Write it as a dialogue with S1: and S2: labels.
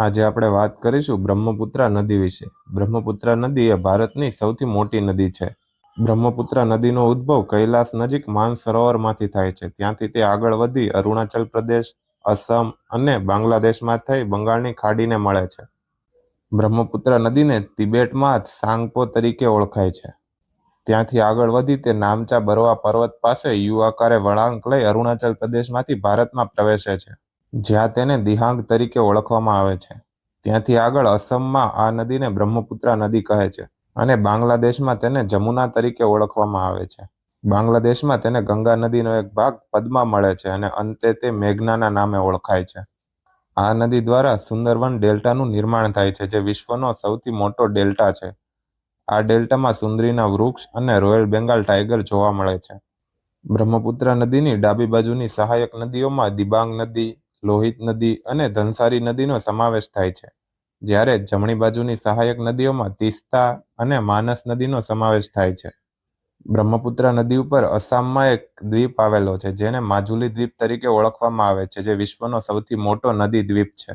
S1: આજે આપણે વાત કરીશું બ્રહ્મપુત્રા નદી વિશે. બ્રહ્મપુત્રા નદી એ ભારતની સૌથી મોટી નદી છે. બ્રહ્મપુત્રા નદીનો ઉદ્ભવ કૈલાસ નજીક માનસરોવરમાંથી થાય છે. ત્યાંથી તે આગળ વધી અરુણાચલ પ્રદેશ, અસમ અને બાંગ્લાદેશમાં થઈ બંગાળની ખાડીને મળે છે. બ્રહ્મપુત્રા નદીને તિબેટમાં સાંગપો તરીકે ઓળખાય છે. ત્યાંથી આગળ વધી તે નામચા બરવા પર્વત પાસે યુ આકારે વળાંક લઈ અરુણાચલ પ્રદેશમાંથી ભારતમાં પ્રવેશે છે, જ્યાં તેને દિહાંગ તરીકે ઓળખવામાં આવે છે. ત્યાંથી આગળ અસમમાં આ નદીને બ્રહ્મપુત્રા નદી કહે છે અને બાંગ્લાદેશમાં તેને જમુના તરીકે ઓળખવામાં આવે છે. બાંગ્લાદેશમાં તેને ગંગા નદીનો એક ભાગ પદમાં મળે છે અને અંતે તે મેઘનાના નામે ઓળખાય છે. આ નદી દ્વારા સુંદરવન ડેલ્ટાનું નિર્માણ થાય છે, જે વિશ્વનો સૌથી મોટો ડેલ્ટા છે. આ ડેલ્ટામાં સુંદરીના વૃક્ષ અને રોયલ બેંગાલ ટાઈગર જોવા મળે છે. બ્રહ્મપુત્રા નદીની ડાબી બાજુની સહાયક નદીઓમાં દિબાંગ નદી, લોહિત નદી અને ધનસારી નદીનો સમાવેશ થાય છે, જ્યારે જમણી બાજુની સહાયક નદીઓમાં તીસ્તા અને માનસ નદીનો સમાવેશ થાય છે. બ્રહ્મપુત્રા નદી ઉપર આસામમાં એક દ્વીપ આવેલો છે, જેને માજુલી દ્વીપ તરીકે ઓળખવામાં આવે છે, જે વિશ્વનો સૌથી મોટો નદી દ્વીપ છે.